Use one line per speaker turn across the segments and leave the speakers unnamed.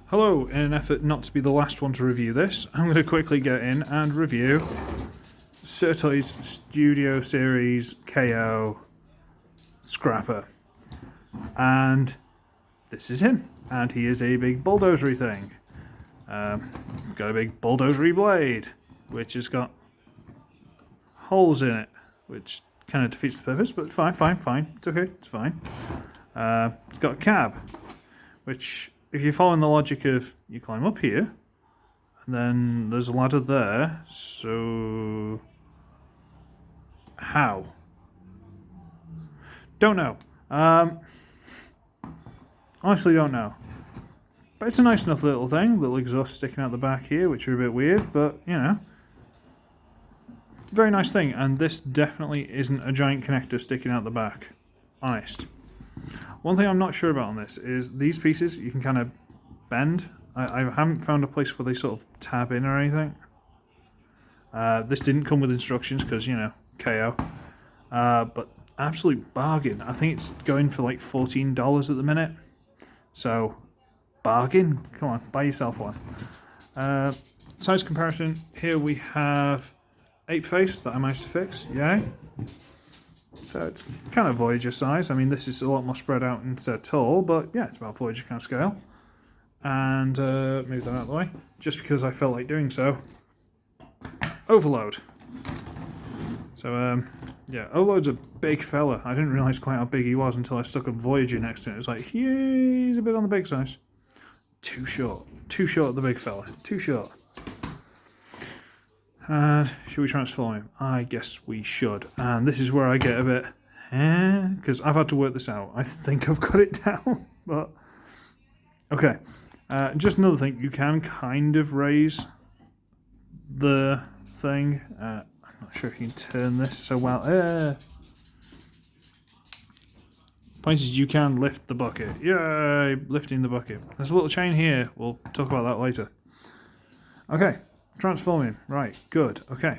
Hello, in an effort not to be the last one to review this, I'm going to quickly get in and review SirToys Studio Series KO Scrapper. And this is him. And he is a big bulldozery thing. Got a big bulldozery blade, which has got holes in it, which kind of defeats the purpose, but fine. It's okay, it's fine. It's got a cab, which, if you're following the logic of you climb up here, and then there's a ladder there, so how? Don't know. Honestly don't know. But it's a nice enough little thing, little exhaust sticking out the back here, which are a bit weird, but you know. Very nice thing, and this definitely isn't a giant connector sticking out the back. Honest. One thing I'm not sure about on this is these pieces you can kind of bend. I haven't found a place where they sort of tab in or anything. This didn't come with instructions because, you know, KO. But absolute bargain. I think it's going for like $14 at the minute. So, bargain. Come on, buy yourself one. Size comparison. Here we have ape face that I managed to fix. Yay. So it's kind of Voyager size. I mean, this is a lot more spread out instead of tall, but yeah, it's about Voyager kind of scale. And move that out of the way, just because I felt like doing so. Overload. So yeah, Overload's a big fella. I didn't realise quite how big he was until I stuck a Voyager next to it. It's like, yeah, he's a bit on the big size. Too short. Too short, the big fella. Too short. And should we transform him? I guess we should. And this is where I get a bit, because I've had to work this out. I think I've got it down, but okay. Just another thing, you can kind of raise the thing. I'm not sure if you can turn this so well. Point is, you can lift the bucket. Yay, lifting the bucket. There's a little chain here. We'll talk about that later. Okay. Transforming, right, good, okay.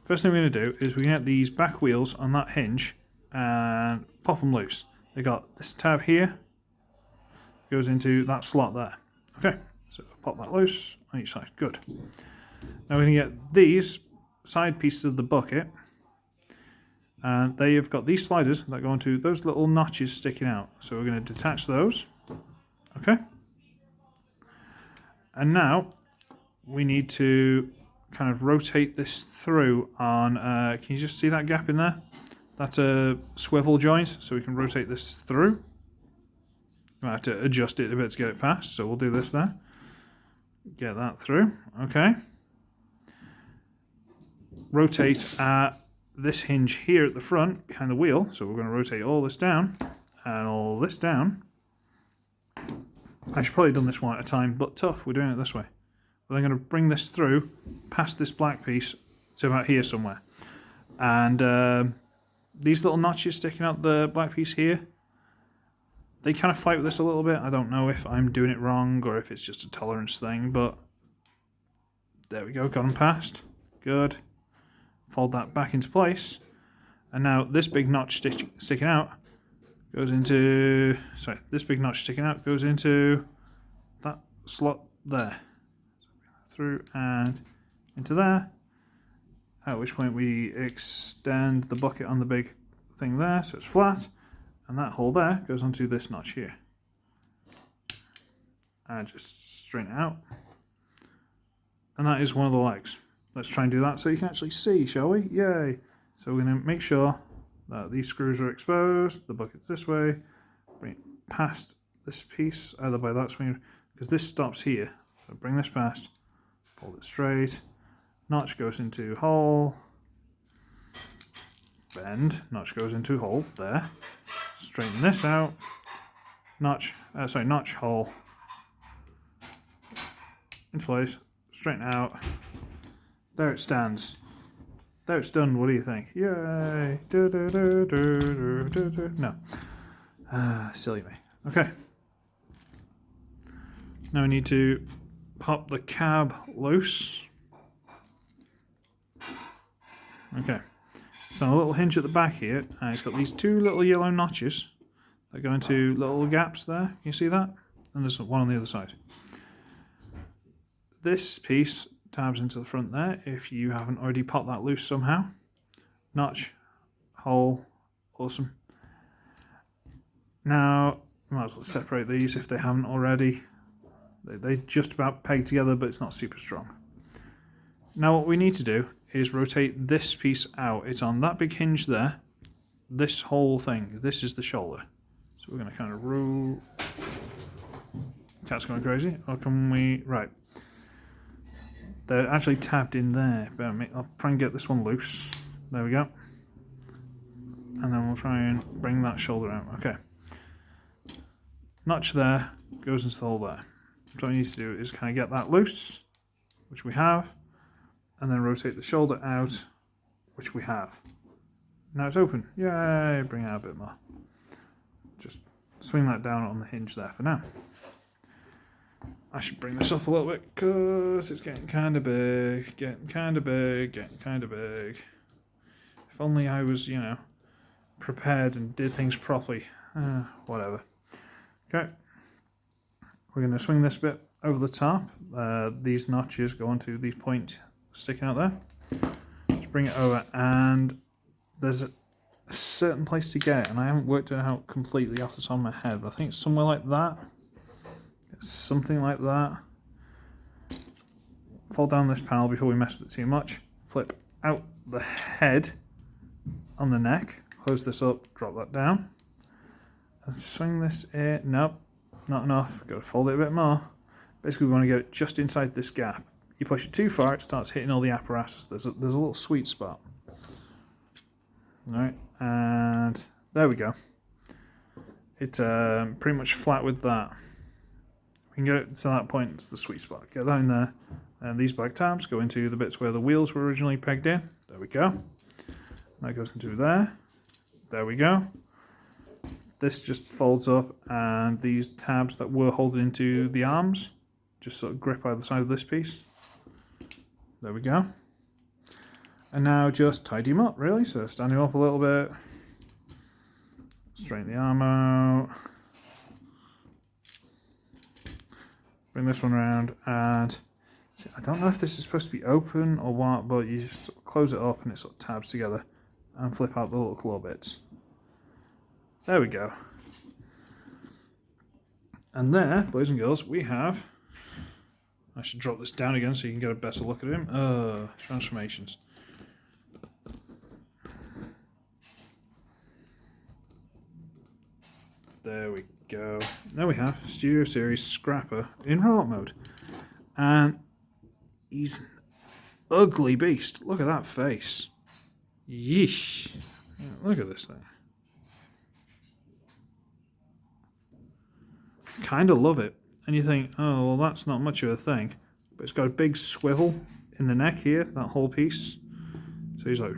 First thing we're going to do is we're going to get these back wheels on that hinge and pop them loose. They got this tab here, goes into that slot there. Okay, so pop that loose on each side, good. Now we're going to get these side pieces of the bucket, and they have got these sliders that go into those little notches sticking out. So we're going to detach those, okay. And now we need to kind of rotate this through on, can you just see that gap in there? That's a swivel joint, so we can rotate this through. I have to adjust it a bit to get it past, so we'll do this there. Get that through, okay. Rotate this hinge here at the front, behind the wheel, so we're going to rotate all this down, and all this down. I should probably have done this one at a time, but tough, we're doing it this way. I'm going to bring this through, past this black piece, to about here somewhere. And these little notches sticking out the black piece here, they kind of fight with this a little bit. I don't know if I'm doing it wrong or if it's just a tolerance thing, but there we go, got them past. Good. Fold that back into place. And now this big notch sticking out goes into, sorry, this big notch sticking out goes into that slot there. Through and into there, at which point we extend the bucket on the big thing there so it's flat, and that hole there goes onto this notch here. And just straighten it out. And that is one of the legs. Let's try and do that so you can actually see, shall we? Yay! So we're going to make sure that these screws are exposed, the bucket's this way, bring it past this piece, either by that swing, because this stops here. So bring this past. Hold it straight, notch goes into hole, bend, notch goes into hole, there, straighten this out, notch, hole, into place, straighten out, there it stands, there it's done, what do you think? Yay, no, silly me, okay, now we need to pop the cab loose. Okay, so a little hinge at the back here, and it's got these two little yellow notches that go into little gaps there. Can you see that? And there's one on the other side. this piece tabs into the front there if you haven't already popped that loose somehow. Notch, hole, awesome. Now, might as well separate these if they haven't already. They just about peg together, but it's not super strong. Now what we need to do is rotate this piece out. It's on that big hinge there. This whole thing, this is the shoulder. So we're going to kind of roll. Cat's going crazy. Or can we... Right. They're actually tabbed in there. Bear with me. I'll try and get this one loose. There we go. And then we'll try and bring that shoulder out. Okay. Notch there, goes into the hole there. What we need to do is kind of get that loose, which we have, and then rotate the shoulder out, which we have. Now it's open. Yay! Bring it out a bit more. Just swing that down on the hinge there for now. I should bring this up a little bit because it's getting kind of big, getting kind of big, getting kind of big. If only I was, you know, prepared and did things properly. Whatever. Okay. We're going to swing this bit over the top. These notches go onto these points sticking out there. Just bring it over, and there's a certain place to get it, and I haven't worked it out completely off the top of my head. But I think it's somewhere like that. It's something like that. Fold down this panel before we mess with it too much. Flip out the head on the neck. Close this up, drop that down. And swing this in. Nope. Not enough, got to fold it a bit more. Basically we want to get it just inside this gap. You push it too far, it starts hitting all the apparatus. There's a little sweet spot. Alright, and there we go. It's pretty much flat with that. We can get it to that point, it's the sweet spot. Get that in there, and these black tabs go into the bits where the wheels were originally pegged in. There we go. That goes into there. There we go. This just folds up, and these tabs that were holding into the arms just sort of grip either side of this piece. There we go. And now just tidy them up, really. So stand him up a little bit. Straighten the arm out. Bring this one around, and I don't know if this is supposed to be open or what, but you just sort of close it up and it sort of tabs together and flip out the little claw bits. There we go. And there, boys and girls, we have... I should drop this down again so you can get a better look at him. Transformations. There we go. There we have Studio Series Scrapper in robot mode. And he's an ugly beast. Look at that face. Yeesh. Look at this thing. Kind of love it, and you think, oh well, that's not much of a thing, but it's got a big swivel in the neck here, that whole piece. So he's like,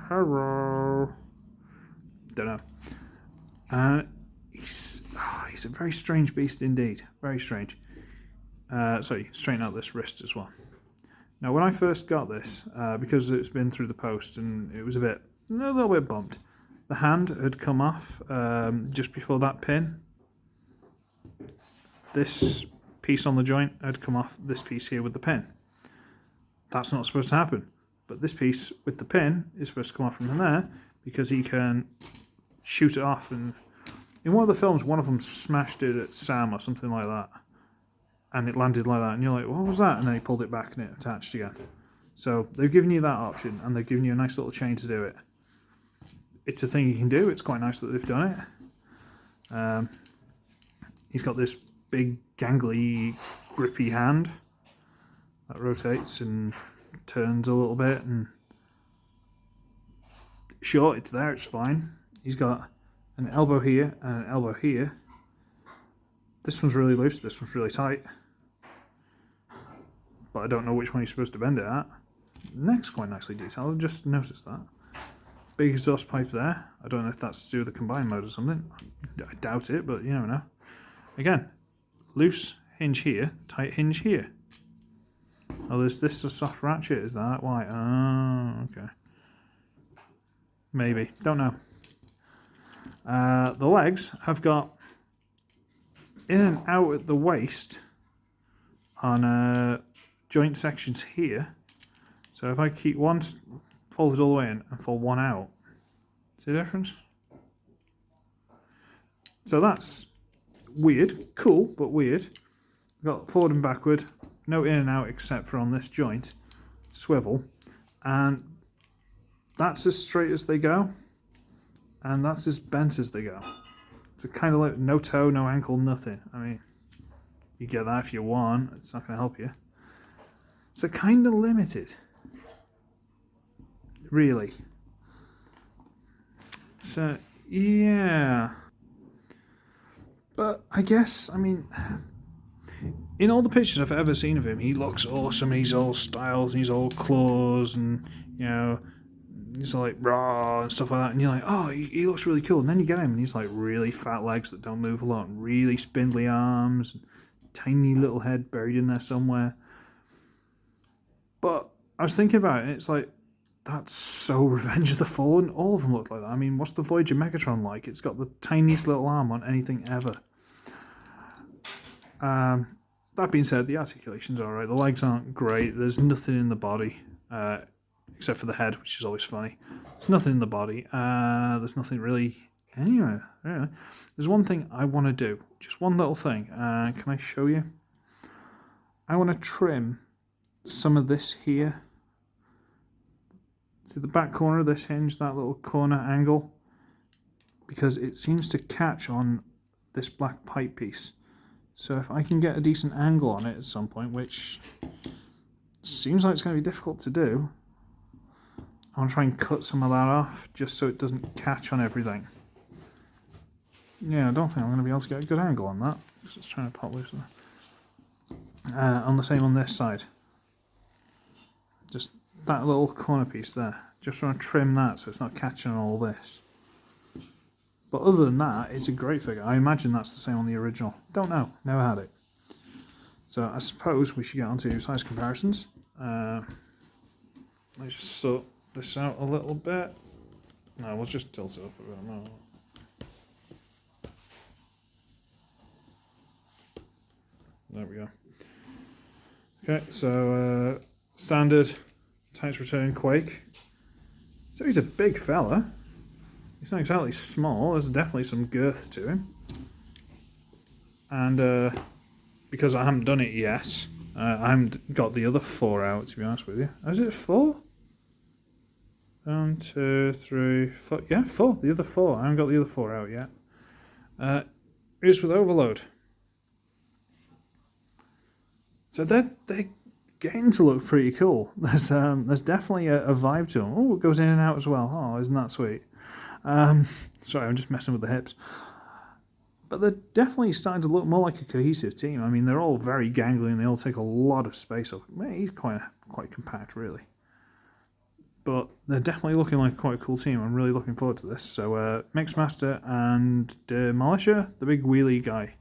hello, don't know. And he's a very strange beast indeed, very strange. Sorry, straighten out this wrist as well. Now, when I first got this, because it's been through the post and it was a little bit bumped. The hand had come off just before that pin. This piece on the joint had come off this piece here with the pin. That's not supposed to happen. But this piece with the pin is supposed to come off from there because he can shoot it off. And in one of the films, one of them smashed it at Sam or something like that. And it landed like that. And you're like, what was that? And then he pulled it back and it attached again. So they've given you that option, and they've given you a nice little chain to do it. It's a thing you can do. It's quite nice that they've done it. He's got this big, gangly, grippy hand that rotates and turns a little bit. And sure, it's there. It's fine. He's got an elbow here and an elbow here. This one's really loose. This one's really tight. But I don't know which one you're supposed to bend it at. Neck's quite nicely detailed. I've just noticed that. Big exhaust pipe there. I don't know if that's to do with the combined mode or something. I doubt it, but you never know. Again, loose hinge here, tight hinge here. Oh, is this a soft ratchet? Is that why? Oh, okay. Maybe. Don't know. The legs have got in and out at the waist on joint sections here. So if I keep one folded all the way in and fold one out, see the difference? So that's weird, cool, but weird. Got forward and backward, no in and out except for on this joint, swivel, and that's as straight as they go, and that's as bent as they go. So kind of like no toe, no ankle, nothing. I mean, you get that if you want, it's not going to help you. So kind of limited, really. So, yeah. But I guess, I mean, in all the pictures I've ever seen of him, he looks awesome. He's all styles, and he's all claws, and, you know, he's like raw and stuff like that. And you're like, oh, he looks really cool. And then you get him, and he's like really fat legs that don't move a lot, and really spindly arms, and tiny little head buried in there somewhere. But I was thinking about it, and it's like, that's so Revenge of the Fallen. All of them look like that. I mean, what's the Voyager Megatron like? It's got the tiniest little arm on anything ever. That being said, the articulation's alright. The legs aren't great. There's nothing in the body, except for the head, which is always funny. There's nothing in the body. There's nothing really anywhere. Really. There's one thing I want to do. Just one little thing. Can I show you? I want to trim some of this here. See the back corner of this hinge, that little corner angle? Because it seems to catch on this black pipe piece. So if I can get a decent angle on it at some point, which seems like it's going to be difficult to do, I want to try and cut some of that off just so it doesn't catch on everything. Yeah, I don't think I'm going to be able to get a good angle on that. Just trying to pop loose there. On the same on this side. Just that little corner piece there. Just want to trim that so it's not catching on all this. But other than that, it's a great figure. I imagine that's the same on the original. Don't know. Never had it. So I suppose we should get on to size comparisons. Let's just sort this out a little bit. No, we'll just tilt it up a bit more. There we go. Okay, so standard Titan's Return Quake. So he's a big fella. He's not exactly small. There's definitely some girth to him. And because I haven't done it yet, I haven't got the other 4 out, to be honest with you. Is it 4? 1, 2, 3, 4. Yeah, 4. The other 4. I haven't got the other 4 out yet. Here's with Overload. So they're getting to look pretty cool. There's definitely a vibe to them. Oh, it goes in and out as well. Oh, isn't that sweet? Sorry, I'm just messing with the hips. But they're definitely starting to look more like a cohesive team. I mean, they're all very gangly and they all take a lot of space up. He's quite compact, really. But they're definitely looking like quite a cool team. I'm really looking forward to this. So, Mixmaster and Demolisher, the big wheelie guy.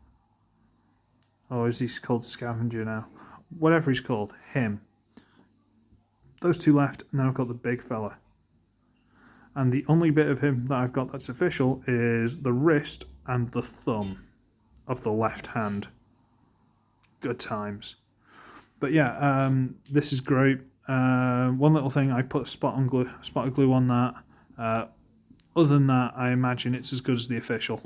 Oh, is he called Scavenger now? Whatever he's called, him. Those 2 left, and then I've got the big fella. And the only bit of him that I've got that's official is the wrist and the thumb of the left hand. Good times. But yeah, this is great. One little thing, I put a spot of glue on that. Other than that, I imagine it's as good as the official.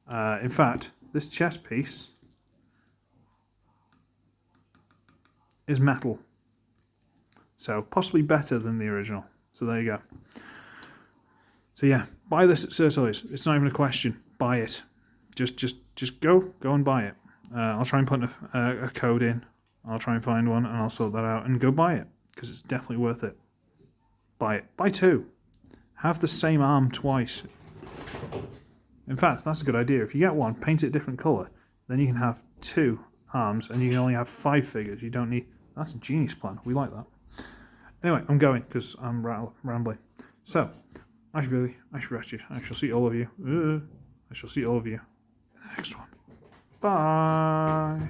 In fact, this chest piece is metal. So possibly better than the original. So there you go. So yeah, buy this at SirToys. It's not even a question. Buy it. Just go and buy it. I'll try and put a code in. I'll try and find one and I'll sort that out and go buy it because it's definitely worth it. Buy it. Buy 2. Have the same arm twice. In fact, that's a good idea. If you get one, paint it a different colour. Then you can have 2 arms and you can only have 5 figures. You don't need... That's a genius plan. We like that. Anyway, I'm going because I'm rambling. So... I should be wretched. I shall see all of you. I shall see all of you in the next one. Bye.